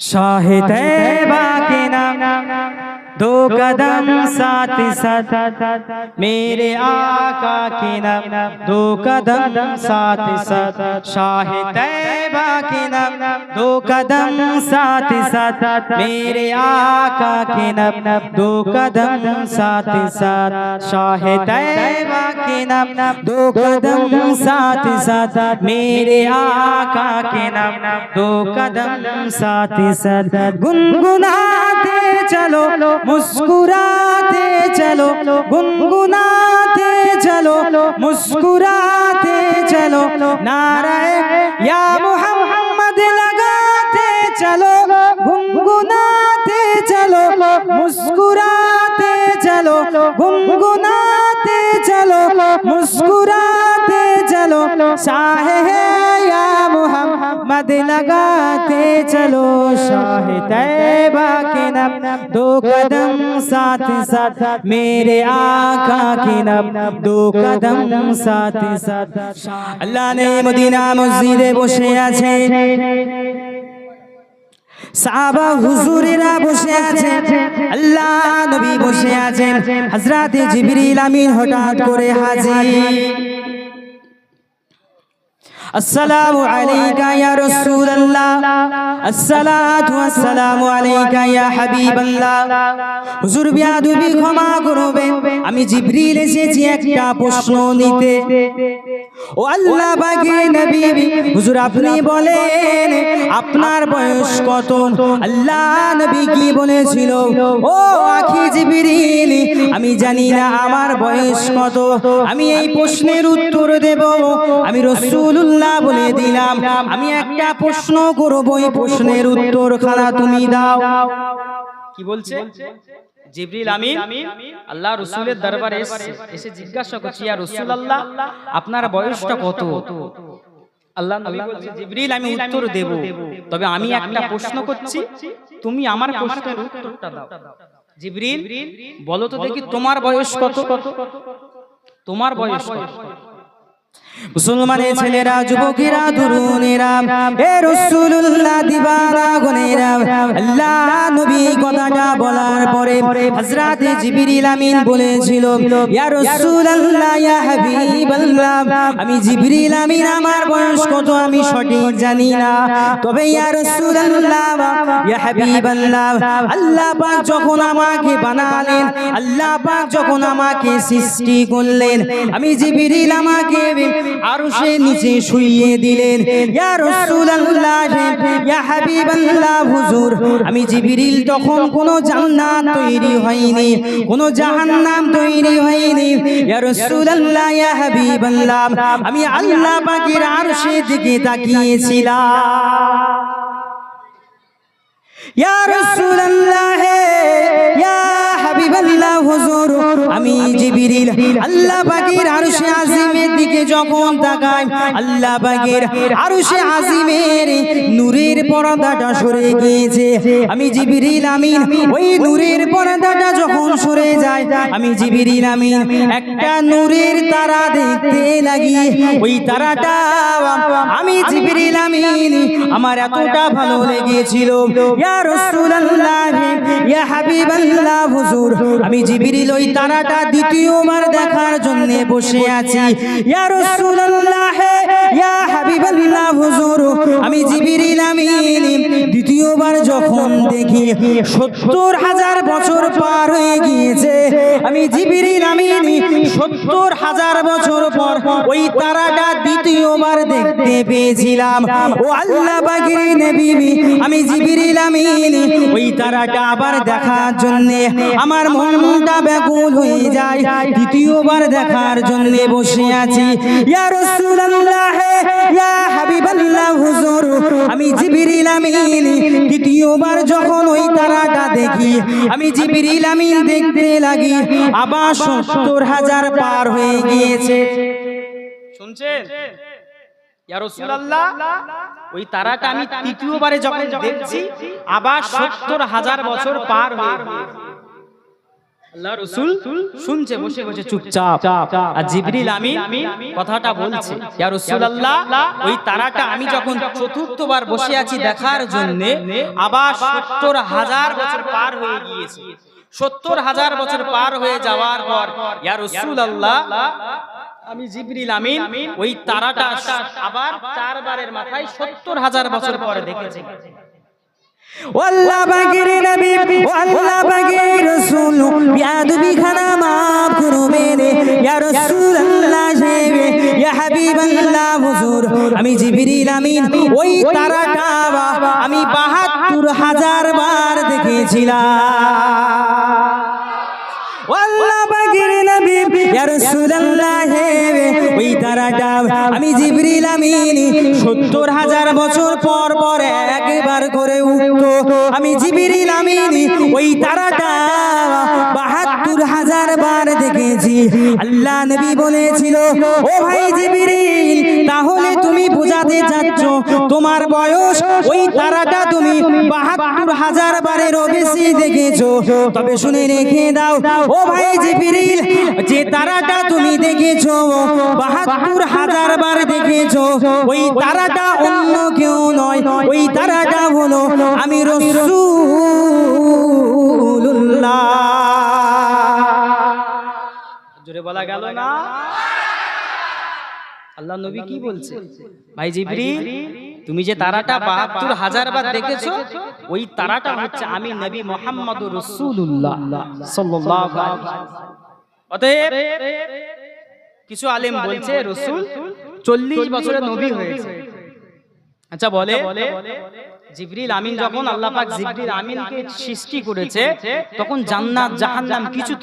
शाहे तैबा के नाम दो कदम साथ साथ मेरे आका के नाम दो कदम साथ साथ शाहे तैबा के नाम दो कदम साथ साथ मेरे आका के नाम दो कदम साथ साथ शाहे तैबा के नाम दो कदम साथ साथ मेरे आका के नाम दो कदम साथ साथ गुनगुनाते चलो मुस्कुराते चलो गुनगुनाते चलो मुस्कुराते चलो नाराए या मोहम्मद लगाते चलो गुनगुनाते चलो मुस्कुराते चलो गुनगुनाते चलो मुस्कुराते चलो शाहे या मोहम्मद लगाते चलो शाहे तैबा के नाम दो कदम साथ साथ मेरे आका के नाम दो कदम साथ साथ अल्लाह ने मदीना मस्जिदे বসে আছে সাহাবা হুজুরেরা বসে আছে আল্লাহ নবী বসে আছেন হযরত জিবরিল আমিন হঠাৎ করে হাজির अस्सलामु अलैका या रसूल अल्लाह अस्सलातु वस्सलामु अलैका या हबीब अल्लाह हुजूर बियादबी क्षमा করবেন আমি জিবরিল এসেছি একটা প্রশ্ন নিতে ও আল্লাহ পাকের নবী হুজুর আপনি বলেন আপনার বয়স কত আল্লাহ নবী কি বলেছিল ও আখি জিবরিল আমি জানি না আমার বয়স কত আমি এই প্রশ্নের উত্তর দেব আমি রাসূলুল্লাহ বলে দিলাম আমি একটা প্রশ্ন করব এই প্রশ্নের উত্তর খানা তুমি দাও কি বলছে জিবরিল আমিন আল্লাহ রাসূলের দরবারে এসে জিজ্ঞাসা করছে ইয়া রাসূলুল্লাহ আপনার বয়সটা কত আল্লাহ নবী বলছে জিবরিল আমি উত্তর দেব তবে আমি একটা প্রশ্ন করছি তুমি আমার প্রশ্নের উত্তরটা দাও জিবরিল বলো তো দেখি তোমার বয়স কত তোমার বয়স কত মুসলমানের ছেলেরা যুবকেরা তরুণেরা হে রাসূলুল্লাহ দিবানা গনেরা আল্লাহ নবী কথাটা বলার পরে হযরত জিবরিল আমিন বলেছিল ইয়া রাসূলুল্লাহ ইয়া হাবিবাল্লাহ আমি জিবরিল আমিন আমার বয়স কত আমি সঠিক জানি না তবে ইয়া রাসূলুল্লাহ ইয়া হাবিবাল্লাহ আল্লাহ পাক যখন আমাকে বানালেন আল্লাহ পাক যখন আমাকে সৃষ্টি করলেন আমি জিবরিল আমাকে আরশে নিচে শুইয়ে দিলেন ইয়া রাসূলুল্লাহ ইয়া হাবিবাল্লাহ হুজুর আমি জিবরিল তখন কোনো জান্নাত তৈরি হয়নি কোনো জাহান্নাম তৈরি হয়নি ইয়া রাসূলুল্লাহ ইয়া হাবিবাল্লাহ আমি আল্লাহ পাকের আরশের দিকে তাকিয়েছিলাম ইয়া রাসূলুল্লাহ ইয়া হাবিবাল্লাহ হুজুর আমি জিবরিল আল্লাহ পাকের আরশে আজিমের দিকে যখন তাকাই আল্লাহ পাকের আরশে আজিমের নূরের পর্দাটা সরে গিয়েছে আমি জিবরিল আমিন ওই নূরের পর্দাটা যখন সরে যায় আমি জিবরিল আমিন একটা নূরের তারা দেখতে লাগি ওই তারাটা আমি জিবরিল আমিন আমার এতটা ভালো লেগেছিল ইয়া রাসূলুল্লাহ ইয়া হাবিবাল্লাহ হুজুর আমি জিবরিল ওই তারাটা দ্বিতীয়বার দেখার জন্য বসে আছি ইয়া রাসূলুল্লাহ ইয়া হাবিবাল্লাহ হুজুর আমি জিবরিল আমিন দ্বিতীয়বার যখন দেখি ৭০,০০০ বছর পার হয়ে গিয়েছে আমি জিবরিল আমিন ৭০,০০০ বছর পর ওই তারাটা দ্বিতীয়বার দেখতে পেয়েছিলাম ও আল্লাহ পাকের নবী আমি জিবরিল আমিন ওই তারাটা আবার দেখার জন্য আমার মনটা ব্যাকুল হয়ে যায় দ্বিতীয়বার দেখার জন্য বসে আছি ইয়া রাসূলুল্লাহ ইয়া হাবিবাল্লাহ হুজুর আমি জিবরিল আমিন দ্বিতীয়বার যখন ওই তারাটা দেখি আমি জিবরিল আমিন দেখতে লাগি আবার ৭০,০০০ পার হয়ে গিয়েছে শুনছেন ইয়া রাসূলুল্লাহ ওই তারাটা আমি তৃতীয়বারে যখন দেখছি আবার ৭০,০০০ বছর পার হয়ে গিয়েছে আল্লাহ রাসূল শুনছে বসে বসে চুপচাপ, আর জিবরিল আমিন কথাটা বলছে, ইয়া রাসূলুল্লাহ ওই তারাটা আমি যখন চতুর্থবার বসে আছি দেখার জন্য, আবার ৭০,০০০ বছর পার হয়ে গিয়েছে। ৭০,০০০ বছর পার হয়ে যাওয়ার পর ইয়া রাসূলুল্লাহ আমি জিবরিল আমিন ওই তারাটা আবার ৪ বারের মাথায় ৭০,০০০ বছর পরে দেখেছি। আল্লাহ পাকের নবী, আল্লাহ পাকের রাসূল, বিয়াদবি খানা মাফ করবেন ইয়া রাসূলুল্লাহ, ইয়া হাবিবাল্লাহ হুজুর, আমি জিবরিল আমিন ওই তারাটা আমি ৭২,০০০ বার দেখেছিলাম। আল্লাহ পাকের নবী, ইয়া রাসূলুল্লাহ ওই তারাটা আমি জিবরিল আমিন ৭০,০০০ বছর পর পর একবার করে উঠতো, আমি জিবরিল আমিন ওই তারাটা ৭২,০০০ বার দেখেছি। আল্লাহ নবী বলেছিল, ও ভাই জিবরিল, তাহলে তুমি বোঝাতে চাচ্ছ তোমার বয়স ওই তারাটা তুমি ৭২,০০০ বারেরও বেশি দেখেছো। তবে শুনে রেখে দাও ও ভাই জিবরিল, যে তারাটা তুমি দেখেছো ৭২,০০০ বার দেখেছো, ওই তারাটা অন্য কেউ নয়, ওই তারাটা হলো আমি রাসূলুল্লাহ। জোরে বলা গেল না? আল্লাহ নবী কি বলছে, ভাই জিবরিল তুমি যে তারাটা ৭২,০০০ বার দেখেছো, ওই তারাটা হচ্ছে আমি নবী মুহাম্মদুর রাসূলুল্লাহ সাল্লাল্লাহু আলাইহি ওয়াসাল্লাম। অতএব কিছু আলেম বলছে রাসূল ৪০ বছরের নবী হয়েছে। আচ্ছা বলে জিবরিল আমিন যখন আল্লাহ পাক জিবরিল আমিনকে সৃষ্টি করেছে, তখন জান্নাত জাহান্নাম কিছু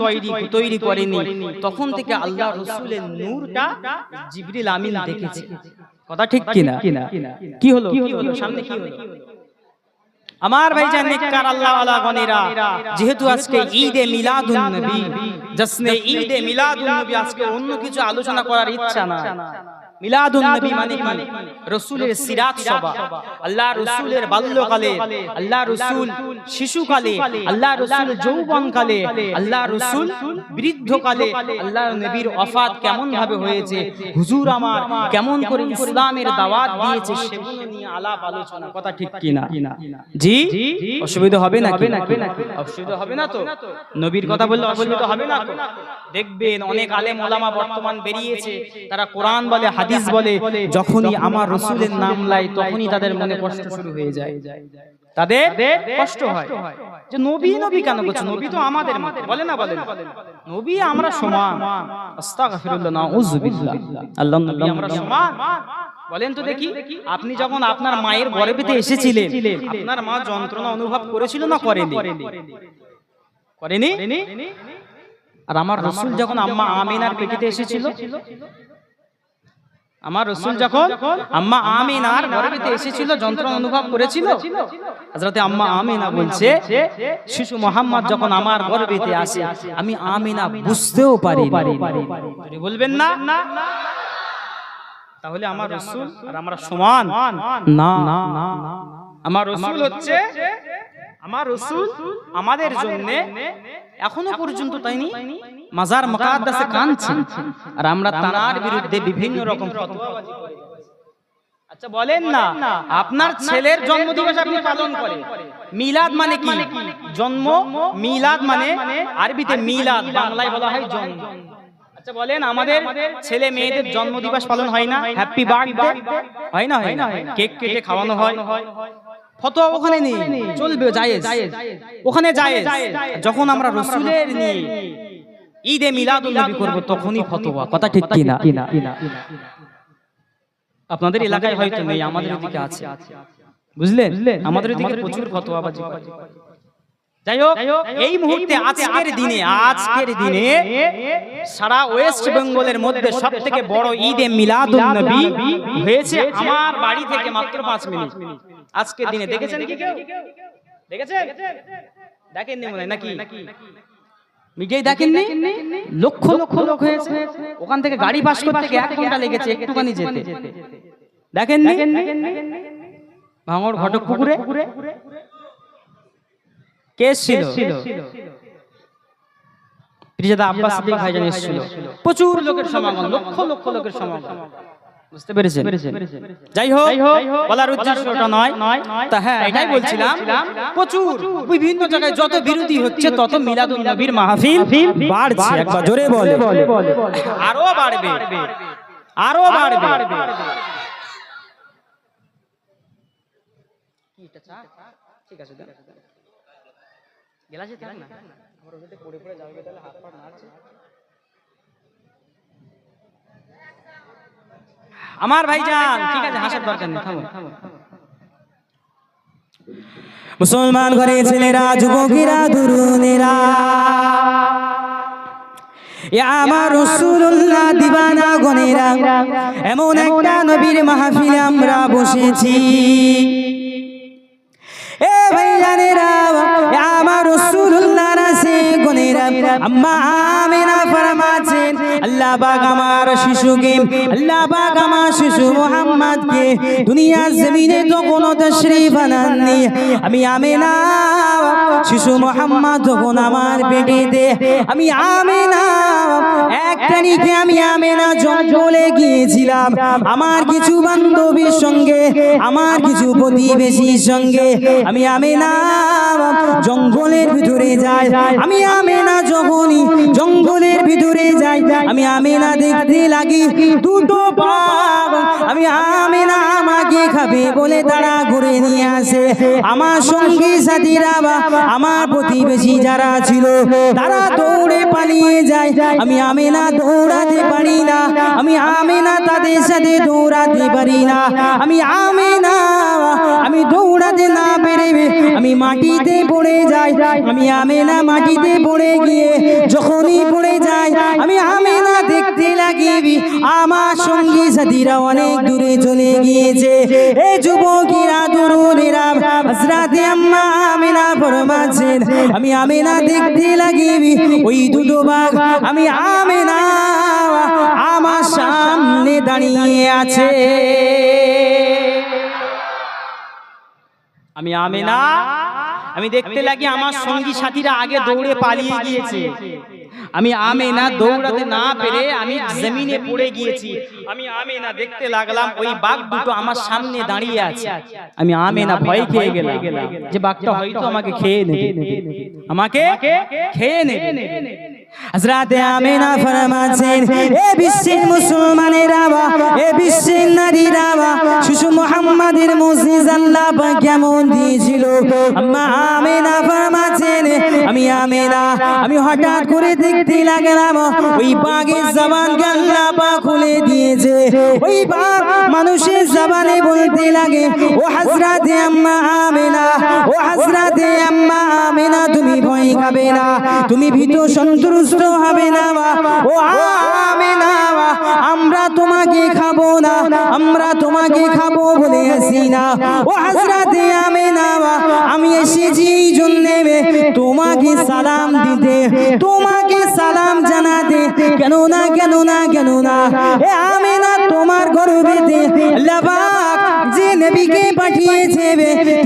তৈরি করেনি, তখন থেকে আল্লাহ রাসূলের নূরটা জিবরিল আমিন দেখেছে। কথা ঠিক কিনা? কি হলো সামনে কি হলো? আমার ভাইজান নেককার আল্লাহ ওয়ালা গণেরা, যেহেতু আজকে ঈদে মিলাদুন নবী, জশ্নে ঈদে মিলাদুন নবী, আজকে অন্য কিছু আলোচনা করার ইচ্ছা না। মিলাদুন নবী মানে কি? রাসূলের সিরাত সভা, আল্লাহ রাসূলের বাল্যকালে, আল্লাহ রাসূল শিশুকালে, আল্লাহ রাসূল যৌবনকালে, আল্লাহ রাসূল বৃদ্ধকালে, আল্লাহ নবীর ওফাত কেমন ভাবে হয়েছে, হুজুর আমার কেমন করে ইসলামের দাওয়াত দিয়েছে, সেগুলো নিয়ে আলাপ আলোচনা। কথা ঠিক কিনা? জি, অসুবিধা হবে নাকি? অসুবিধা হবে না তো? নবীর কথা বললে অসুবিধা হবে না তো? দেখবেন অনেক আলেম ওলামা বর্তমান বেরিয়েছে, তারা কোরআন বলে হাদিস বলে, যখনই আমার রাসূলের নাম লাই তখনই তাদের মনে কষ্ট শুরু হয়ে যায়, তাদের কষ্ট হয় যে নবী নবী কেন বলছো, নবী তো আমাদের মতো, বলে না বলে নবী আমরা সমান, আস্তাগফিরুল্লাহ নাউযুবিল্লাহ, আল্লাহর নবী আমরা সমান। বলেন তো দেখি, আপনি যখন আপনার মায়ের গর্ভেতে এসেছিলেন, আপনার মা যন্ত্রণা অনুভব করেছিল না করেনি? করেনি? আর আমার রাসূল যখন আম্মা আমিনার পেটেতে এসেছিল, আমার রাসূল যখন আম্মা আমিনার গর্ভেতে এসেছিল, যন্ত্রণা অনুভব করেছিল? হযরতে আম্মা আমিনা বলছে, শিশু মুহাম্মদ যখন আমার গর্ভেতে আসে, আমি আমিনা বুঝতেও পারি। বলবেন না? তাহলে আমার রাসূল আর আমরা সমান না। আমার রাসূল হচ্ছে, আমার রাসূল আমাদের জন্য এখনো পর্যন্ত তাইনি মাজার মুকাদ্দাসে কাঁদছেন, আর আমরা তার বিরুদ্ধে বিভিন্ন রকম ফতোয়াবাজি করি। আচ্ছা বলেন না, আপনার ছেলের জন্মদিবস আপনি পালন করেন, মিলাদ মানে কি? জন্ম। মিলাদ মানে আরবিতে মিলাদ, বাংলায় বলা হয় জন্ম। আচ্ছা বলেন, আমাদের ছেলে মেয়েদের জন্মদিবস পালন হয় না? হ্যাপি বার্থডে হয় না? হয় না? কেক কেটে খাওয়ানো হয়। ফতোয়া ওখানে নেই, চলবে, জায়েজ, ওখানে জায়েজ। যখন আমরা রাসূলের নিয়ে ঈদে মিলাদুন নবী করব, তখনই ফতোয়া। কথা ঠিক কিনা? আপনাদের এলাকায় হয়তো নেই, আমাদের এদিকে আছে, বুঝলেন? আমাদের এদিকে প্রচুর ফতোয়াবাজি করে। যাই হোক, এই মুহূর্তে আজকের দিনে সারা ওয়েস্ট বেঙ্গলের মধ্যে সবথেকে বড় ঈদে মিলাদুন নবী হয়েছে আমার বাড়ি থেকে মাত্র 5 মিনিট। আজকের দিনে দেখেছেন কি কেউ? দেখেছেন? দেখেননি মনে হয় নাকি? মিডিয়ায় দেখেননি? লক্ষ লক্ষ লোক হয়েছে, ওখান থেকে গাড়ি পাস করতে 1 ঘন্টা লেগেছে একটুখানি যেতে। দেখেননি? ভাঙড় ঘটকপুকুরে কেস ছিল, পিরজাদা আব্বাস সিদ্দিক ভাইজান এসেছিল, প্রচুর লোকের সমাগম, লক্ষ লক্ষ লোকের সমাগম, বুঝতে পেরেছেন? যাই হোক, বলার উদ্দেশ্য ওটা নয়। তা হ্যাঁ, এটাই বলছিলাম, প্রচুর বিভিন্ন জায়গায় যত বিরোধী হচ্ছে তত মিলাদুন নবীর মাহফিল বাড়ছে। একবার জোরে বলে, আরো বাড়বে, আরো বাড়বে। ঠিক আছে, গেলাসে থাক না, আমার ওদিকে পড়ে পড়ে যাবে, তাহলে হাত পা নাড়ছে। আমার ভাইজান, ঠিক আছে, হাসার দরকার নেই, থামো। মুসলমান ঘরে ছেলেরা, যুবকেরা, তরুণেরা, আমার রাসূলুল্লাহ দিবানা গণেরা, এমন একটা নবীর মাহফিলে আমরা বসেছি। এ ভাইজানেরা, আমার রাসূলুল্লাহ রাসে গণেরা, আম্মা আমিনা ফরমাছেন, আল্লাহ পাক আমার শিশুকে, আল্লাহ পাক আমার শিশু মুহাম্মদকে দুনিয়ার জমিনে তো কোনো তাশরীফ আনাননি। আমি আমিনা, শিশু মুহাম্মদ যখন আমার পেটেতে, আমি আমিনা এক তারিখে আমি আমিনা জঙ্গলে গিয়েছিলাম আমার কিছু বান্ধবীর সঙ্গে, আমার কিছু প্রতিবেশীর সঙ্গে। আমি আমিনা জঙ্গলের ভিতরে যাই, আমি আমিনা যখনই জঙ্গলের ভিতরে যাই, আমি আমিনা দেখতে লাগি দুটো বাঘ, আমি আমিনা আমাকে খাবে বলে তারা ঘুরে নিয়ে আসে। আমার সঙ্গী সাথীরা বা আমার প্রতিবেশী যারা ছিল তারা দৌড়ে পালিয়ে যায়, আমি আমিনা দৌড়াতে পারি না, আমি আমিনা তাদের সাথে দৌড়াতে পারি না। আমি আমিনা, আমি দৌড়াতে না পেরে আমি মাটিতে পড়ে যাই, আমি আমিনা মাটিতে পড়ে গিয়ে যখনই পড়ে যাই, আমি আমিনা দেখতে লাগি আমার সঙ্গী সাথীরা অনেক দূরে চলে গিয়েছে। এই যুবকেরা, তরুণেরা, হযরতে আম্মা আমিনা ফরমাছেন, আমি আমিনা দেখতে লাগি ওই দুটো বাঘ, আমি আমিনা আমার সামনে দাঁড়িয়ে আছে। আমি আমিনা, আমি দেখতে লাগি আমার সঙ্গী সাথীরা আগে দৌড়ে পালিয়ে গিয়েছে, আমি আমিনা দৌড়াতে না পেরে আমি জমিনে পড়ে গিয়েছি। আমি আমিনা দেখতে লাগলাম ওই বাঘ দুটো আমার সামনে দাঁড়িয়ে আছে। আমি আমিনা ভয় খেয়ে গেলাম যে বাঘটা হয়তো আমাকে খেয়ে নেবে, আমাকে খেয়ে নেবে। হযরতে আমিনা ফরমাছেন, এ বিশ্বের মুসলমানেরা, এ বিশ্বের নারীরা, শিশু মুহাম্মাদের মুজিজ আল্লাহ পাক কেমন দিয়েছিল। আম্মা আমিনা ফরমাছেন, আমি আমিনা, আমি হঠাৎ করে দেখতে লাগলাম ওই বাঘের জবানকে আল্লাহ পাক খুলে দিয়েছে। ওই বাঘ মানুষের জবানে বলতে লাগে, ও হযরতে আম্মা আমিনা, ও হযরতে আম্মা আমিনা, তুমি ভয় খাবে না, তুমি ভীত সন্ত্রস্ত হবে না, ও আমিনা, আমরা তোমাকে খাবো না, আমরা তোমাকে খাবো বলে আসি না। ও হযরতে আমিনা, আমি এসেছি এই জন্যে তোমাকে সালাম দিতে, তোমাকে সালাম জানাতে। কেন না, কেন না, কেন না, এ আমিনা তোমার গর্ভেতে আল্লাহ পাক যে নবীকে পাঠিয়েছে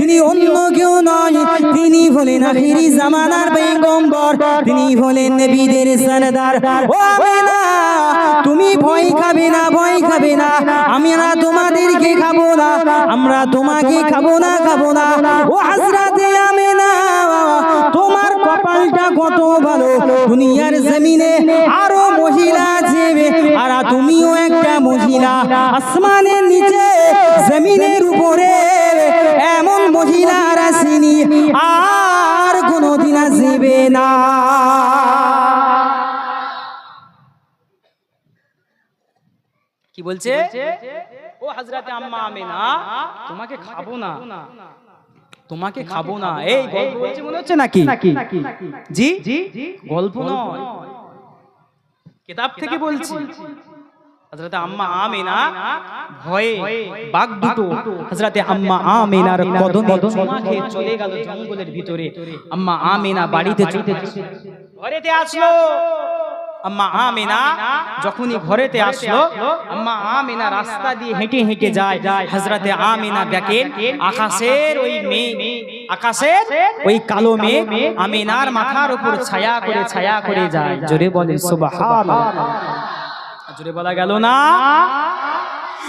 তিনি অন্য কেউ নয়, তিনি হলেন আখিরি জামানার পয়গম্বর, তিনি হলেন নবীদের সরদার। ও আমিনা, তুমি ভয় খাবে না, ভয় খাবে না, আমরা তোমাদেরকে খাবো না, আমরা তোমাকে খাবো না, খাবো না। ও হযরতে আমিনা, তোমার কপালটা কত ভালো, দুনিয়ার জমিনে আরো মহিলা আছে আর তুমিও একটা মহিলা। আসমানের নিচে জমিনের উপরে এমন মহিলা আসেনি, আর কোনোদিন আসবে না। কি বলছে? ও হযরতে আম্মা আমিনা, তোমাকে খাবো না, তোমাকে খাবো না। এই গল্প বলছে মনে হচ্ছে নাকি? জি, গল্প নয়, কিতাব থেকে বলছি। হযরতে আম্মা আমিনা ভয়ে বাঘ দুটো হযরতে আম্মা আমিনার কদমে চুমা খেয়ে চলে গেল জঙ্গলের ভিতরে। আম্মা আমিনা বাড়িতে ঘরেতে আসলো। আম্মা আমিনা যখনই ঘরেতে আসলো, আম্মা আমিনা রাস্তা দিয়ে হেঁটে হেঁটে যায়। হযরতে আমিনা দেখেন আকাশের ওই মেঘ আকাশের ওই কালো মেঘ আমিনার মাথার উপর ছায়া করে যায়। জোরে বলেন সুবহানাল্লাহ। জোরে বলা গেল না?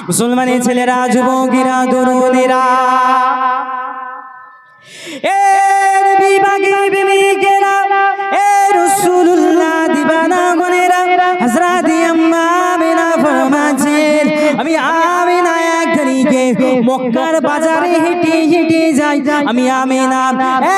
মুসলমানের ছেলেরা, যুবকেরা, তরুণেরা, এ নবী পাকের প্রেমিকেরা, এ রাসূলুল্লাহ দিবানা গনেরা, হযরত আম্মা আমিনা ফরমাচ্ছেন, আমি আমিনা এক তারিখে মক্কার বাজারে হেঁটে যাই। আমি আমিনা,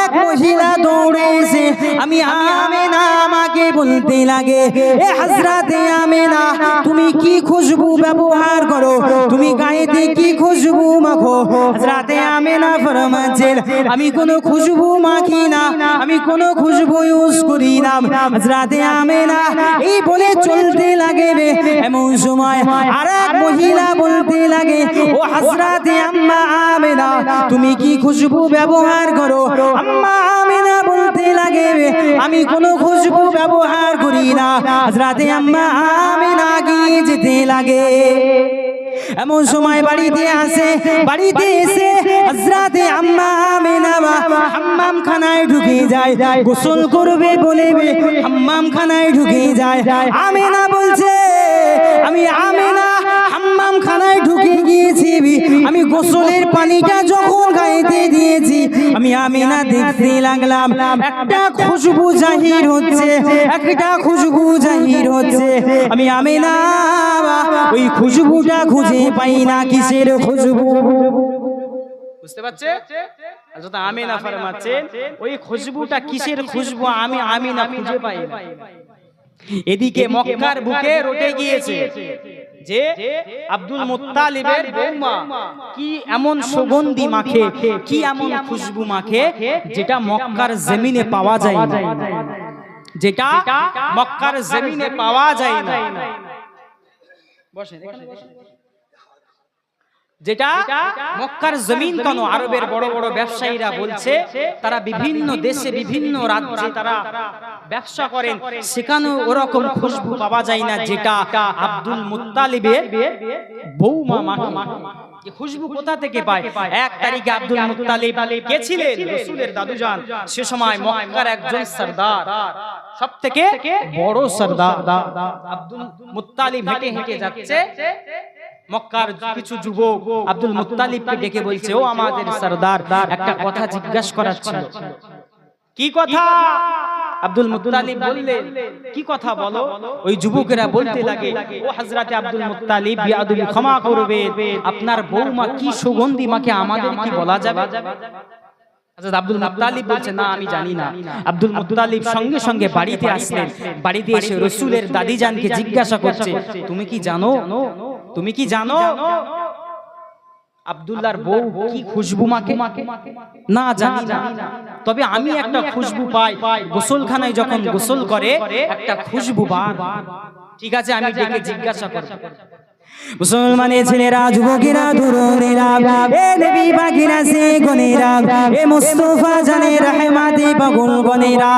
এক মহিলা দৌড়ে এসে আমি আমিনা আমাকে বলতে লাগে, এ হযরত আমিনা, তুমি কি খুশবু ব্যবহার করো? তুমি গায়েতে কি খুশবু মাখো? হযরত আমিনা ফরমাচ্ছেন, আমি কোনো খুশবু মাখি না, আমি কোনো খুশবু ইউজ করি না। হযরত আমিনা এই বলে চলতে লাগে। এমন সময় আরেক মহিলা বলতে লাগে, ও হযরত আম্মা আমিনা, তুমি কি খুশবু ব্যবহার করো? আম্মা আমিনা বলতে লাগে, আমি কোনো খুশবু ব্যবহার করি না। হযরত আম্মা আমিনা গিয়ে যেতে লাগে। এমন সময় বাড়িতে এসে হযরত আম্মা আমিনা হাম্মাম খানায় ঢুকে যায়, গোসল করবে বলে হাম্মাম খানায় ঢুকে যায়। আমিনা বলছে, আমি আমিনা হাম্মাম খানায় ঢুকে গিয়েছি, আমি গোসলের পানিটা যখন গায়েতে দিয়েছি, আমি আমিনা দেখতে লাগলাম একটা খুশবু জাহির হচ্ছে, আমি আমিনা ওই খুশবুটা খুঁজে পাই না। কিসের খুশবু? বুঝতে পারছে? হযরত আমিনা ফরমাচ্ছেন, ওই খুশবুটা কিসের খুশবু আমি আমিনা খুঁজে পাই না। এদিকে মক্কার বুকে রটে গিয়েছে যে আব্দুল মুত্তালিবের বৌমা কি এমন সুগন্ধি মাখে, কি এমন খুশবু মাখে, যেটা মক্কার জমিনে পাওয়া যায় না, যেটা মক্কার জমিনে পাওয়া যায় না। বসেন, যেটা মক্কার জমিন কেন, আরবের বড় বড় ব্যবসায়ীরা বলছে, তারা বিভিন্ন দেশে বিভিন্ন রাজ্যে তারা ব্যবসা করেন, সেখানে ওরকম খুশবু পাওয়া যায় না যেটা আব্দুল মুত্তালিবের বৌমা মাখে। এই খুশবু কোথা থেকে পায়? এক তারিখে আব্দুল মুত্তালিব কে ছিলেন? রাসূলের দাদুজান। সে সময় মক্কার একজন সরদার, সবথেকে বড় সরদার আব্দুল মুত্তালিব হেঁটে যাচ্ছে। মক্কার কিছু যুবক আব্দুল মুত্তালিবকে ডেকে বলছে, ও আমাদের সরদার, একটা কথা জিজ্ঞাসা করার ছিল। কি কথা? আব্দুল মুত্তালিব বললেন, কি কথা বলো? ওই যুবকেরা বলতে লাগে, ও হযরত আব্দুল মুত্তালিব, বিআদবি ক্ষমা করবে, আপনার বৌমা কি সুগন্ধি মাখে আমাদের কি বলা যাবে? হযরত আব্দুল মুত্তালিব বলছে, না আমি জানি না। আব্দুল মুত্তালিব সঙ্গে সঙ্গে বাড়িতে আসলেন। বাড়িতে এসে রাসূলের দাদিজানকে জিজ্ঞাসা করছে, তুমি কি জানো? তুমি কি জানো আব্দুল্লাহর বউ কি খুশবু মাখে? না, জানি না। তবে আমি একটা খুশবু পাই, গোসলখানায় যখন গোসল করে একটা খুশবু বার। ঠিক আছে, আমি ডেকে জিজ্ঞাসা করব। মুসলমানের ছেলেরা, যুবকেরা, তরুণেরা, এ নবী পাকের আছে গনেরা, এ মুস্তাফা জানের রহমাতে পাগল গনেরা,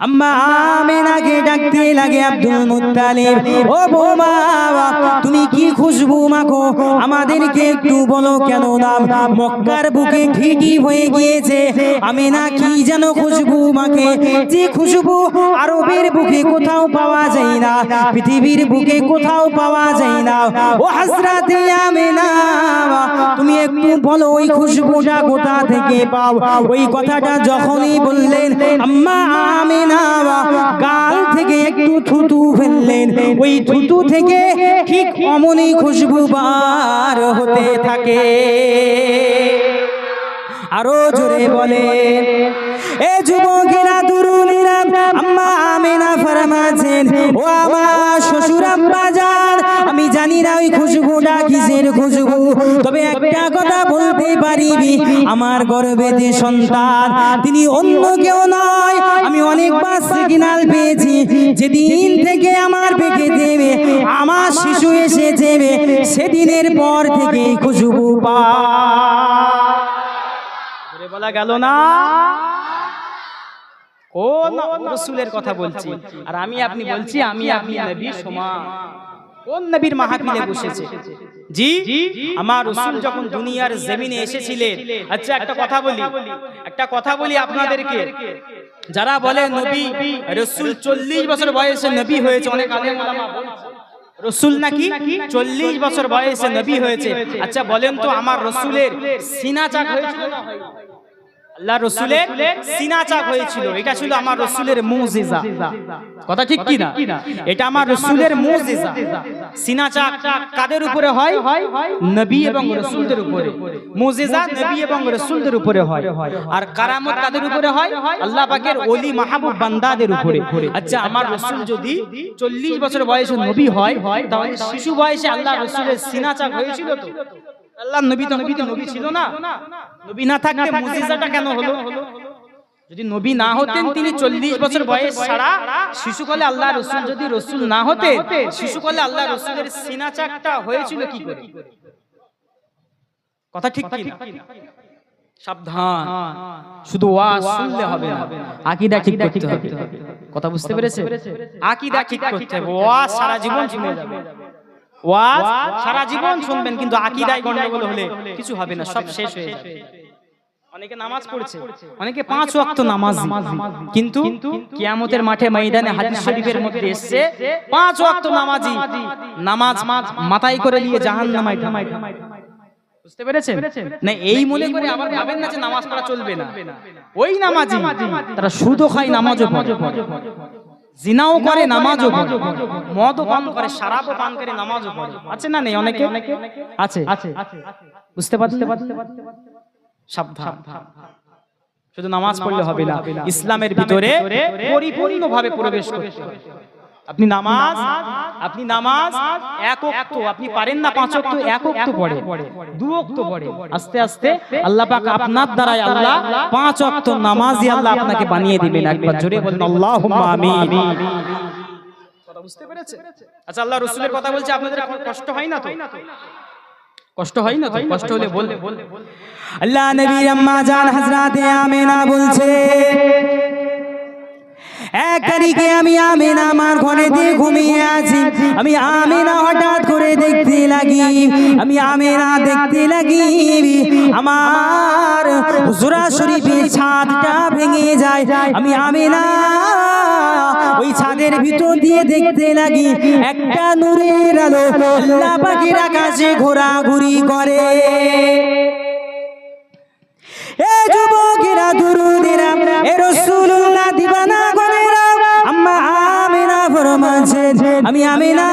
আম্মা আমিনাকে ডাকতে লাগে আব্দুল মুত্তালিব, ও বৌমা, তুমি কি খুশবু মাখো? আমাদেরকে একটু বলো কেন না? মক্কার বুকে ঠিকই হয়ে গিয়েছে আমিনা কি যেন খুশবু মাখে, যে খুশবু আরবের বুকে কোথাও পাওয়া যায় না, পৃথিবীর বুকে কোথাও পাওয়া যায় না। ও হযরত আমিনা, তুমি একটু বলো ওই খুশবুটা কোথা থেকে পাও? ওই কথাটা যখনই বললেন, আম্মা আমিনা গাল থেকে একটু থুতু ফেললেন। ওই থুতু থেকে ঠিক অমনি খুশবু বার হতে থাকে। আরো জোরে বলে, এ যুবকেরা, তরুণীরা, আম্মা আমিনা ফরমাছেন, ও আমার শ্বশুর আব্বা জান, আমি জানি না ওই খুশবুটা কিসের খুশবু, তবে একটা কথা বলতে পারিবি, আমার গর্ভে সন্তান তিনি অন্য কেউ নয়। আমি অনেকবার সিগন্যাল পেয়েছি, যেদিন থেকে আমার পেটে দেবে আমার শিশু এসে যাবে, সেদিনের পর থেকে খুশবু পায়। বলা গেল না? কোন রাসূলের কথা বলছি, আর আমি আপনি বলছি আমি আপনি নবী সমান। কোন নবীর মাহফিলে বসেছে? জি, আমার রাসূল যখন দুনিয়ার জমিনে এসেছিলেন। আচ্ছা একটা কথা বলি আপনাদেরকে, যারা বলে নবী রাসূল 40 বছর বয়সে নবী হয়েছে, অনেক আলেম ওলামা বলছে রাসূল নাকি 40 বছর বয়সে নবী হয়েছে। আচ্ছা বলেন তো, আমার রাসূলের সিনা চাক হয়েছিল না হয়নি? আল্লাহ রাসূলের সিনা চাক হয়েছিল, এটা ছিল আমার রাসূলের মুজিজা। কথা ঠিক কি না? এটা আমার রাসূলের মুজিজা। সিনা চাক কাদের উপরে হয়? নবী এবং রাসূলদের উপরে। মুজিজা নবী এবং রাসূলদের উপরে হয়। আর কারামত কাদের উপরে হয়? আল্লাহ পাকের ওলি মাহবুব বান্দাদের উপরে। আচ্ছা আমার রাসূল যদি 40 বছর বয়সে নবী হয়, তাহলে শিশু বয়সে আল্লাহ রাসূলের সিনা চাক হয়েছিল তো? আল্লাহ নবী ছিল না? নবী না থাকতে মুজিজাটা কেন হলো? যদি নবী না হতেন, তিনি 40 বছর বয়স ছাড়া শিশুকালে আল্লাহ রাসূল যদি রাসূল না হতেন, শিশুকালে আল্লাহ রাসূলের সিনা চাকটা হয়েছিল কি করে? কথা ঠিক কি না? সাবধান, শুধু ওয়াজ শুনলে হবে না, আকীদা ঠিক করতে হবে। কথা বুঝতে পেরেছেন? আকীদা ঠিক করতে হবে। ওয়াজ সারা জীবন শুনে যাবে, ওয়াজ সারা জীবন শুনবেন, কিন্তু আকীদায় গন্ডগোল হলে কিছু হবে না, সব শেষ হয়ে যাবে। অনেকে নামাজ পড়ছে, অনেকে 5 ওয়াক্ত নামাজি, কিন্তু কিয়ামতের মাঠে ময়দানে হাদিস শরীফের মধ্যে এসেছে 5 ওয়াক্ত নামাজি নামাজ মাথায় করে নিয়ে জাহান্নামে ঢামায়। বুঝতে পেরেছেন না? এই মনে করে আবার ভাবেন না যে নামাজ পড়া চলবে না। ওই নামাজি তারা সুদও খায়, নামাজও পড়ে, জিনাও করে, নামাজও পড়ে, মদও পান করে, শরাবও পান করে, নামাজও পড়ে। আছে না নেই? অনেকে আছে। বুঝতে পারছেন? সাবধান, শুধু নামাজ পড়লে হবে না, ইসলামের ভিতরে পরিপূর্ণভাবে প্রবেশ করতে হবে। আপনি নামাজ এক ওয়াক্ত আপনি পারেন না, 5 ওয়াক্ত, 1 ওয়াক্ত পড়ে, 2 ওয়াক্ত পড়ে, আস্তে আস্তে আল্লাহ পাক আপনার দ্বারাই আল্লাহ 5 ওয়াক্ত নামাজি আল্লাহ আপনাকে বানিয়ে দিবেন। একবার জোরে বলুন আল্লাহুম্মা আমিন। কথা বুঝতে পেরেছেন? আচ্ছা আল্লাহ রাসূলের কথা বলছে, আপনাদের কষ্ট হয় না তো? কষ্ট হয় না তো? কষ্ট হলে বলবে। আল্লাহ নবীর আম্মা জান হযরতে আমিনা বলছে, এক তারিখে আমি আমিনা আমার ঘরে দিয়ে ঘুমিয়ে আছি। আমি আমিনা হঠাৎ করে দেখতে লাগি, আমার হুজরা শরীফের ছাদটা ভেঙে যায়। আমি আমিনা ওই ছাদের ভিতর দিয়ে দেখতে লাগি একটা নূরের আলো আল্লাহ পাকের আকাশে ঘোরাঘুরি করে। এ যুবকেরা, দুরুদেরা, এ রাসূলুল্লাহ দিবানা গনেরা, আম্মা আমিনা ফরমাচ্ছেন, আমি আমিনা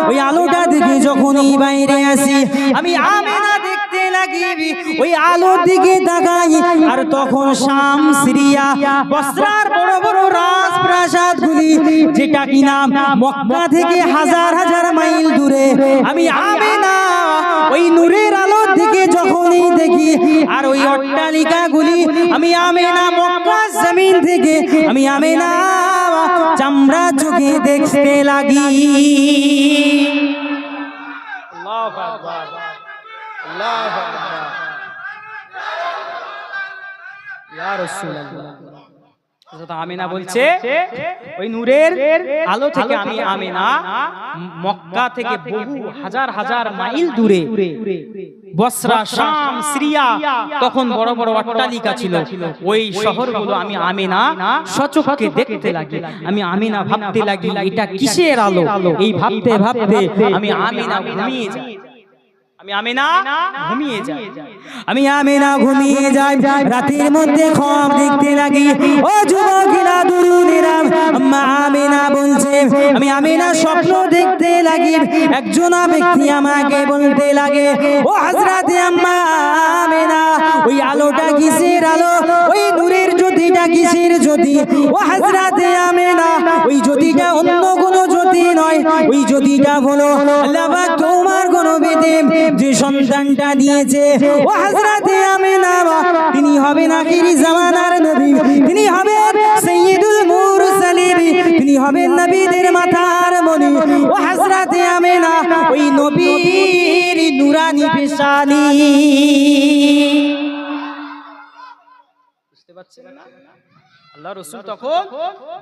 ওই আলোটা দেখে যখনই বাইরে আসি, আমি আমিনা দেখতে লাগি ওই আলোর দিকে তাকাই, আর তখন শাম, সিরিয়া, বসরার বড় বড় রাজপ্রাসাদগুলি, যেটা কিনা মক্কা থেকে হাজার হাজার মাইল দূরে, আমি আমিনা ওই নূরের আলোর দিকে যখনই দেখি, আর ওই অট্টালিকাগুলি আমি আমিনা মক্কা জমিন থেকে আমি আমিনা চামড়া চোখে দেখতে লাগি। আল্লাহু আকবার, আল্লাহু আকবার, ইয়া রাসূলুল্লাহ। আমিনা বলছে ওই নূরের আলো থেকে আমি আমিনা মক্কা থেকে বহু হাজার হাজার মাইল দূরে, বসরা, শাম, সিরিয়া, তখন বড় বড় অট্টালিকা ছিল, ওই শহরগুলো আমি আমিনা সচক্ষে দেখতে লাগি। আমি আমিনা ভাবতে লাগি এটা কিসের আলো? এই ভাবতে ভাবতে আমি আমিনা ঘুমিয়ে যাই। আমি আমিনা ঘুমিয়ে যাই। রাতের মধ্যে খ্বব দেখতে লাগি। ও যুবকেরা, দুরুদেরা, আম্মা আমিনা বলছে, আমি আমিনা স্বপ্ন দেখতে লাগি। একজন ব্যক্তি আমাকে বলতে লাগে, ও হযরতে আম্মা আমিনা, ওই আলোটা কিসের আলো? ওই নূরের জ্যোতিটা কিসের জ্যোতি? ও হযরতে আমিনা, ওই জ্যোতিটা অন্য কোনো জ্যোতি নয়, ওই জ্যোতিটা হলো আল্লাহ পাক তোমার গর্ভেতে যে সন্তানটা দিয়েছে, ও হযরতে আমিনা, তিনি হবেন আখির জামানার নবী, তিনি হবেন সাইয়্যিদুল মুরসালিন, তিনি হবেন নবীদের মাথার মণি। ও হযরতে আমিনা ওই নবীর নূরানি পেশানি। বুঝতে পাচ্ছেন না? আল্লাহ রাসূল তখন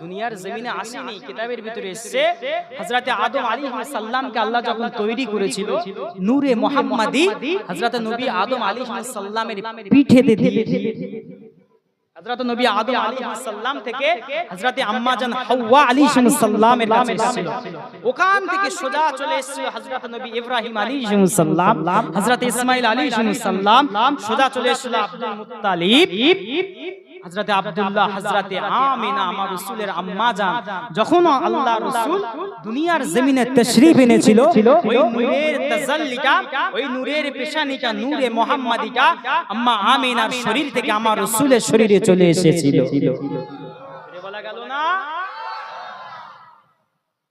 দুনিয়ার জমিনে আসেনি, কিতাবের ভিতরে এসেছে হযরত আদম আলাইহিস সালামকে আল্লাহ যখন তৈরি করেছিল নূরে মুহাম্মাদি হযরত নবী আদম আলাইহিস সালামের পিঠেতে দিয়েছিল। হযরত নবী আদম আলাইহিস সালাম থেকে হযরত আম্মা জান হাওয়া আলাইহিস সালামের কাছে এসেছিল, ওখান থেকে সোজা চলে এসেছিল হযরত নবী ইব্রাহিম আলাইহিস সালাম, হযরত ইসমাঈল আলাইহিস সালাম, সোজা চলে এসেছিল আব্দুল মুত্তালিব, হযরত আব্দুল্লাহ, হযরতে আমিনা আমার রাসূলের আম্মা জান। যখন আল্লাহ রাসূল দুনিয়ার জমিনে তাশরীফ এনেছিল, ওই নূরের তাজাল্লিটা, ওই নূরের পেশানিটা, নূরে মুহাম্মাদিটা আম্মা আমিনার শরীর থেকে আমার রাসূলের শরীরে চলে এসেছিল। বলা গেল না?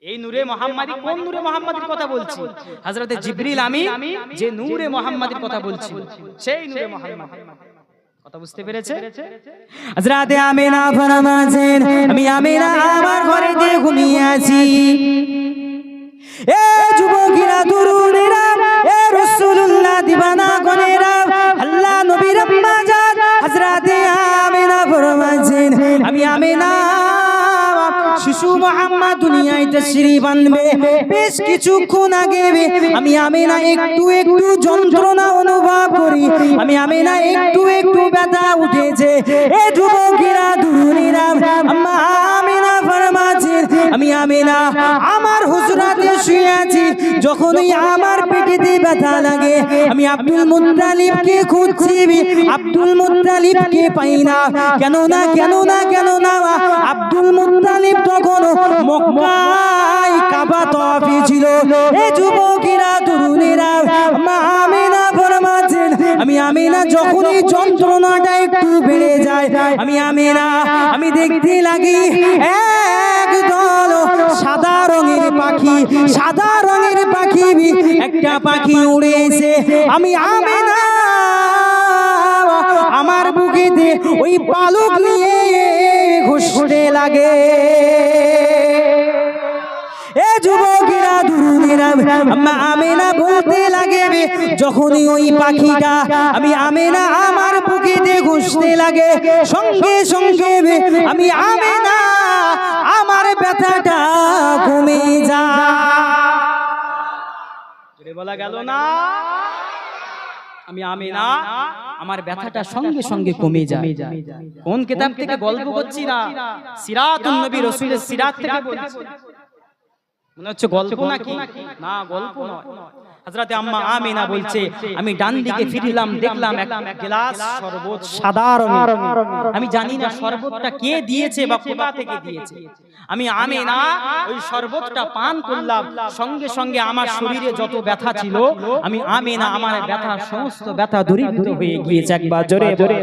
এই নূরে মুহাম্মাদি কোন নূরে মুহাম্মাদির কথা বলছি? হযরতে জিবরিল আমিন যে নূরে মুহাম্মাদির কথা বলছি, সেই নূরে মুহাম্মাদ। কথা বুঝতে পেরেছে? হযরতে আমিনা ফরমাছেন, আমি আমিনা আমার ঘরেতে ঘুমিয়ে আছি। এ যুবকেরা, তরুণেরা, এ রাসূলুল্লাহ দিবানা গণেরা, আল্লাহ নবীর আম্মা জান হযরতে আমিনা ফরমাছেন, আমি আমিনা শিশু মুহাম্মদ দুনিয়ায় তাশরীফ আনবে বেশ কিছুক্ষণ আগে আমি আমিনা একটু একটু যন্ত্রণা অনুভব করি, আমি আমিনা একটু একটু ব্যথা উঠেছে। এ যুবকেরা, তরুণেরা, আম্মা আমিনা ফরমাছেন, আমি আমিনা আমার হুজরাতে শুয়ে আছি, যখনই আমার পেটেতে ব্যথা লাগে আমি আব্দুল মুত্তালিবকে খুঁজছি, আব্দুল মুত্তালিবকে পাই না। কেন না কেন না কেন না আব্দুল মুত্তালিব তখন মক্কায় কাবা তওয়াফে ছিল। এই যুবকেরা, তরুণেরা, মা আমিনা ফরমাছেন, আমি আমিনা যখনই যন্ত্রণাটা একটু বেড়ে যায় আমি দেখতে লাগি একদল সাদা রঙের পাখি, সাদা রঙের পাখি, একটা পাখি উড়ে এসে আমি আমিনা আমার বুকেতে ওই পালক নিয়ে ঘুষতে লাগে। এ যুবকেরা, তরুণেরা, আম্মা আমিনা বলতে লাগে, যখনই ওই পাখিটা আমি আমিনা আমার বুকেতে ঘুষতে লাগে, সঙ্গে সঙ্গে আমি আমিনা আমার ব্যথাটা কমে যায়। বলা গেল না? আমি আমিনা আমার ব্যথাটা সঙ্গে সঙ্গে কমে যায়। কোন কিতাব থেকে গল্প করছি না, সিরাতুন নবী রাসূলের সিরাত থেকে বলছি। মনে হচ্ছে গল্প নাকি? না, গল্প নয়। হযরতে আম্মা আমিনা বলছে, আমি ডান দিকে ফিরলাম, দেখলাম এক গ্লাস শরবত সাদা রঙের। আমি জানি না শরবতটা কে দিয়েছে বা কোথা থেকে দিয়েছে। আমি আমিনা ওই শরবতটা পান করলাম, সঙ্গে সঙ্গে আমার শরীরে যত ব্যথা ছিল আমি আমিনা আমার ব্যথা সমস্ত ব্যথা দূরীভূত হয়ে গিয়েছে। একবার জোরে জোরে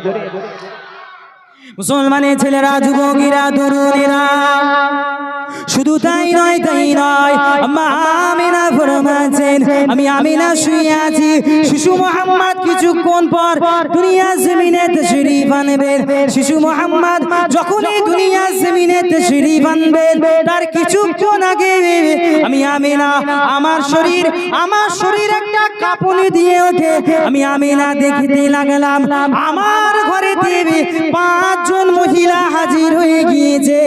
মুসলমানের ছেলেরা, যুবকেরা, তরুণেরা, শুধু তাই নয়, তাই নয়, আম্মা আমিনা ফরমাছেন, আমি আমিনা শুয়ে আছি, শিশু মুহাম্মদ কিছুক্ষণ পর দুনিয়ার জমিনে তাশরীফ আনবেন। শিশু মুহাম্মদ যখনই দুনিয়ার জমিনে তাশরীফ আনবেন তার কিছুক্ষণ আগে আমি আমিনা আমার শরীর একটা কাঁপুনি দিয়ে ওঠে। আমি আমিনা দেখতে লাগলাম আমার ঘরে 5 জন মহিলা হাজির হয়ে গিয়েছে।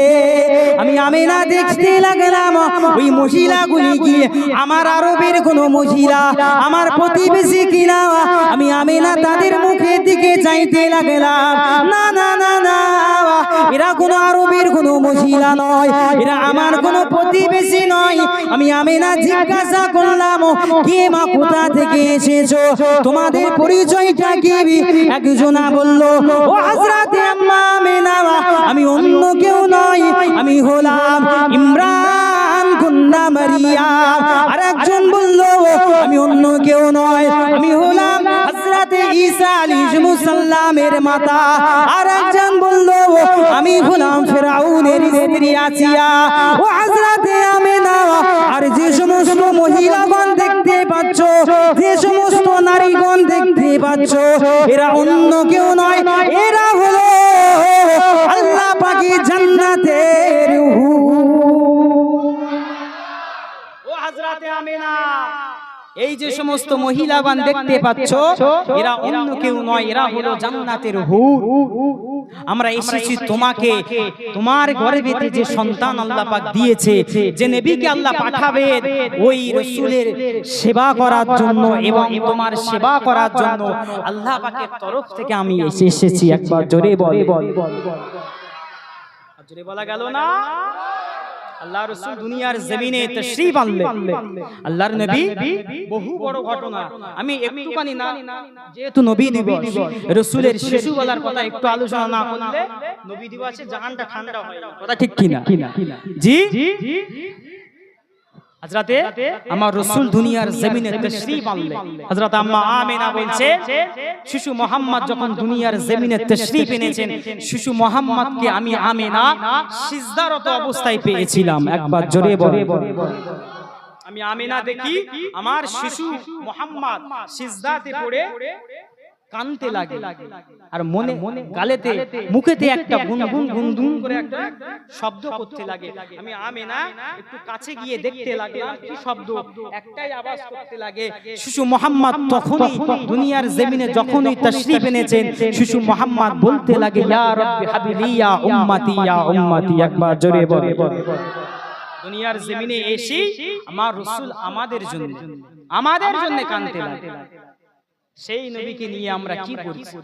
আমি আমিনা দেখতে লাগলাম ওই মহিলাগুলি কি আমার আরবের কোনো মহিলা, আমার প্রতিবেশী কিনা। আমি আমিনা তাদের মুখের দিকে চাইতে লাগলাম, না না না না, এরা কোনো আরবের কোনো মহিলা নয়, এরা আমার কোনো প্রতিবেশী নয়। আমি আমিনা জিজ্ঞাসা করলাম, কে মা, কোথা থেকে এসেছো, তোমাদের পরিচয়টা কি? একজনা বলল, ও হযরতে আম্মা আমিনা, আমি অন্য কেউ নয়, আমি হলাম ইমরান কন্যা মারিয়াম। আর একজন বলল, আমি অন্য কেউ নয়, আমি হলাম হযরতে ঈসা আলাইহিস সালামের মাতা। আর একজন বলল, আমি হলাম ফিরআউনের স্ত্রী আসিয়া। ও হযরতে আমিনা, আর যে সমস্ত মহিলাগণ দেখতে পাচ্ছ, যে সমস্ত নারীগণ দেখতে পাচ্ছ, এরা অন্য কেউ নয়, এরা হলো আল্লাহ পাকের জান্নাতের হুর। ও হযরতে আমিনা, এই যে সমস্ত মহিলাগণ দেখতে পাচ্ছ এরা অন্য কেউ নয়, এরা হলো জান্নাতের হুর। আমরা এসেছি তোমাকে তোমার গর্ভেতে যে সন্তান আল্লাহ পাক দিয়েছে, যে নবীকে আল্লাহ পাঠাবে ওই রাসূলের সেবা করার জন্য এবং তোমার সেবা করার জন্য আল্লাহ পাকের তরফ থেকে আমি এসেছি। একবার জোরে বল, জোরে বলা গেল না? আল্লাহ রাসূল দুনিয়ার জমিনে তাশরীফ আনলেন। আল্লাহর নবী বহু বড় ঘটনা, আমি একটুখানি না, যেহেতু নবী দিবস, রাসূলের শিশু বলার কথা একটু আলোচনা না করলে নবী দিবসে জাহানটা ঠান্ডা হয় না, কথা ঠিক কি না? জি হযরতে আমার রাসূল দুনিয়ার জমিনে তাশরীফ আনলেন। হযরত আম্মা আমিনা বলছে, শিশু মুহাম্মদ যখন দুনিয়ার জমিনে তাশরীফ এনেছেন, শিশু মুহাম্মদকে আমি আমিনা সিজদারত অবস্থায় পেয়েছিলাম। একবার জোরে বল, আমি আমিনা দেখি আমার শিশু মুহাম্মদ সিজদাতে পড়ে কানতে লাগে, আর মনে গালেতে মুখেতে একটা গুনগুন গুনগুন করে একটা শব্দ করতে লাগে। আমি আমিনা একটু কাছে গিয়ে দেখতে লাগলাম কি শব্দ, একটাই আওয়াজ করতে লাগে। শিশু মুহাম্মদ তখনই দুনিয়ার জমিনে যখনই তাশরীফ এনেছেন, শিশু মুহাম্মদ বলতে লাগে, ইয়া রাব্বি হাবিলি ইয়া উম্মতি ইয়া উম্মতি। একবার জোরে বল, দুনিয়ার জমিনে এসে আমার রাসূল আমাদের জন্য কানতে লাগে। সেই নবীকে নিয়ে আমরা কি করছি?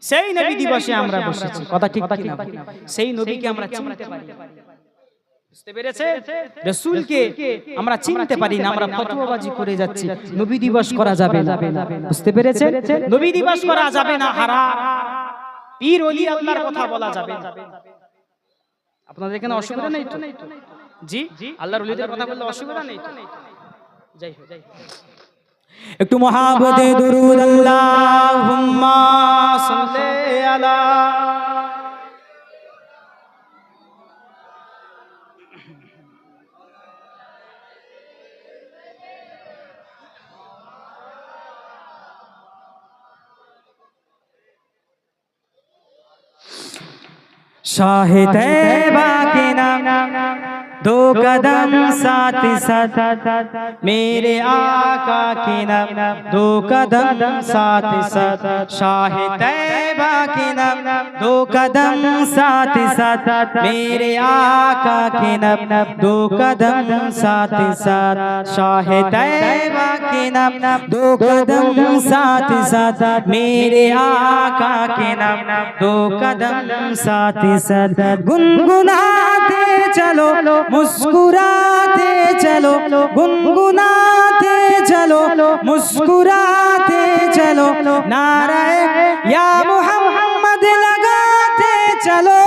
সেই নবী দিবসে আমরা বসেছি, কথা ঠিক কি না? সেই নবীকে আমরা চিনতে পারি, বুঝতে পেরেছে? রাসূলকে আমরা চিনতে পারি না, আমরা ফতোয়াবাজি করে যাচ্ছি। নবী দিবস করা যাবে না, বুঝতে পেরেছে? নবী দিবস করা যাবে না, হারাম। পীর ওলি আল্লাহর কথা বলা যাবে না। আপনাদের এখানে অসুবিধা নেই তো? জি, আল্লাহর ওলিদের কথা বললে অসুবিধা নেই তো? যাই হোক, একটু মহাব্বতে দুরূদ আল্লাহুম্মা সাল্লি আলা। शाहे तैबा के नाम दो कदम साथ साथ मेरे आका के नाम दो कदम साथ साथ शाहे तैबा के नाम दो कदम साथ साथ मेरे आका के नाम दो कदम साथ साथ शाहे तैबा के नाम दो कदम साथ साथ मेरे आका के नाम दो कदम साथ साथ गुनगुनाते चलो मुस्कुराते चलो गुनगुनाते चलो मुस्कुराते चलो नाराए या मोहम्मद लगाते चलो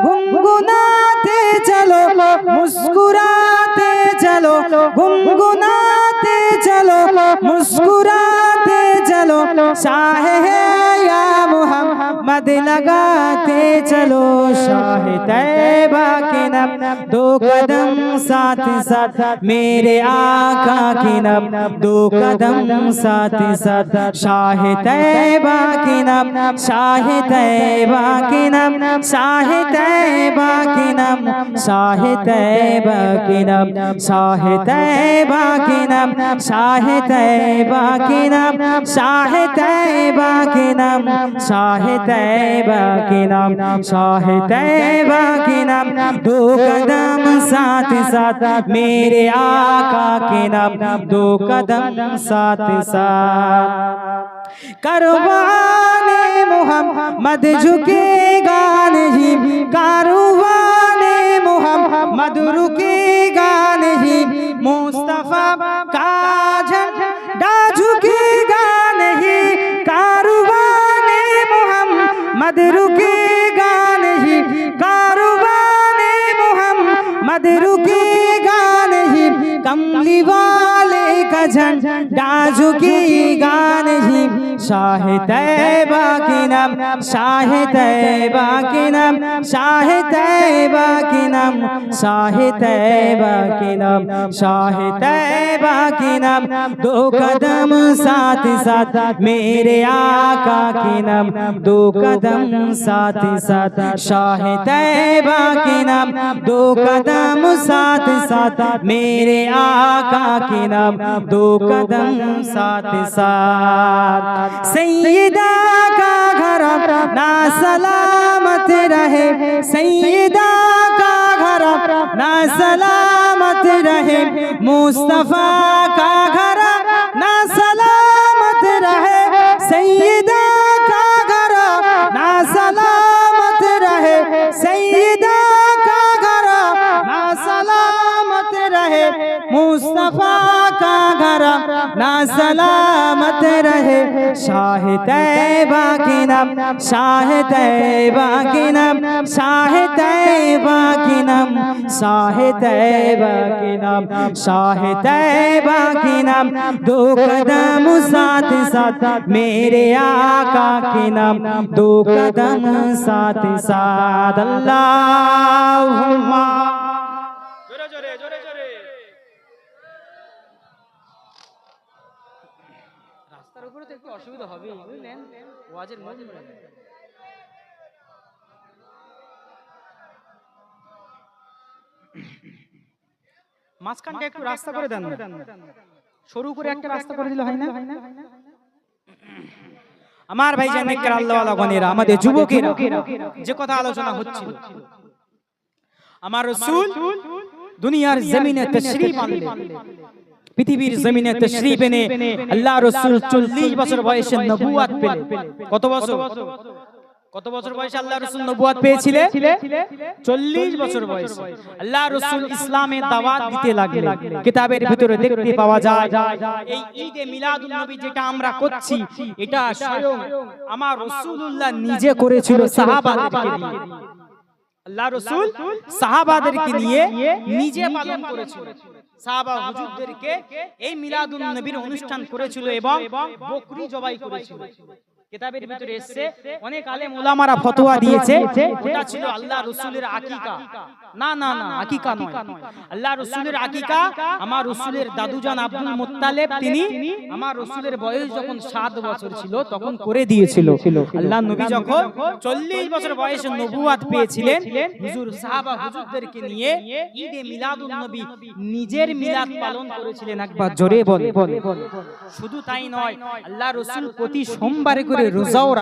गुनगुनाते चलो मुस्कुराते चलो गुनगुनाते चलो मुस्कुराते चलो शाहे या मोहम्मद लगाते चलो शाहे तैबा के नाम दो कदम साथ साथ मेरे आका के नाम दो कदम साथ साथ शाहे तैबा के नाम शाहे तैबा के नाम शाहे तैबा के नाम शाहे तैबा के नाम शाहे तैबा के नाम शाहे तैबा के नाम शाहे तैबा के नाम शाहे तैबा के नाम शाहे तैबा के नाम दो कदम साथ साथ मेरे आका के नाम दो कदम साथ साथ कारवाने मोहम्मद झुकेगा नहीं कारवाने मोहम्मद रुकेगा नहीं मुस्तफा का झंडा झुकेगा नहीं कारवाने मोहम्मद रुकेगा नहीं कारवाने मोहम्मद रुकेगा नहीं कमली वाले का झंडा झुकेगा नहीं शाहे तैबा के नाम शाहे तैबा के नाम शाहे तैबा के नाम शाहे तैबा के नाम शाहे तैबा के नाम दो कदम साथ साथ मेरे आका के नाम दो कदम साथ साथ शाहे तैबा के नाम दो कदम साथ साथ मेरे आका के नाम दो कदम साथ साथ सैयदा का घर ना सलाम सलामत रहे सैयदा का घर ना सलामत रहे मुस्तफा का घर ना सलामत रहे सैयदा का घर ना सलामत रहे सैयदा का घर ना सलामत रहे मुस्तफा का घर ना सलामत रहे शाह तैबा के नाम शाह तैबा के नाम शाह तैबा के नाम शाह तैबा के नाम शाह तैबा के नाम दो कदम साथ साथ मेरे आका के नाम दो कदम साथ साथ अल्लाहुम्मा জোরে জোরে জোরে জোরে রাস্তার উপরে তো একটু অসুবিধা হবে বুঝলেন ওয়াজের মধ্যে মাঝখানটা একটু রাস্তা করে দেন সরু করে একটা রাস্তা করে দিলে হয় না আমার ভাইজান নেককার আল্লাহওয়ালা গণেরা আমাদের যুবকেরা যে কথা আলোচনা হচ্ছিল আমার রাসূল দুনিয়ার জমিনে তশরীফ আনলেন পৃথিবীর জমিনে তশরীফ এনে আল্লাহ রাসূল 40 বছর বয়সে নবুয়ত পেলেন কত বছর বয়সে আল্লাহ রাসূল নবুয়ত পেয়েছিলেন 40 বছর বয়সে আল্লাহ রাসূল ইসলামের দাওয়াত দিতে লাগলেন কিতাবের ভিতরে দেখতে পাওয়া যায় এই ঈদে মিলাদুন নবী যেটা আমরা করছি এটা স্বয়ং আমার রাসূলুল্লাহ নিজে করেছিল সাহাবাদেরকে নিয়ে আল্লাহ রাসূল সাহাবাদেরকে নিয়ে নিজে পালন করেছিল সাহাবা হুজুরদেরকে এই মিলাদুন নবীর অনুষ্ঠান করেছিল এবং বকরি জবাই করেছিল কিতাবের ভিতরে এসেছে অনেক আলেম উলামারা ফতোয়া দিয়েছে এটা ছিল আল্লাহ রাসূলের আকিকা না না না আকিকা নয় আল্লাহ রাসূলের আকিকা আমার রাসূলের দাদুজান আব্দুল মুত্তালিব তিনি আমার রাসূলের বয়স যখন 7 বছর ছিল তখন করে দিয়েছিল আল্লাহ নবী যখন 40 বছর বয়সে নবুয়ত পেয়েছিলেন হুজুর সাহাবা হুজুরদেরকে নিয়ে ঈদে মিলাদুন নবী নিজের মিলাদ পালন করেছিলেন একবার জোরে বলে শুধু তাই নয় আল্লাহ রাসূল প্রতি সোমবারে করে রোজাও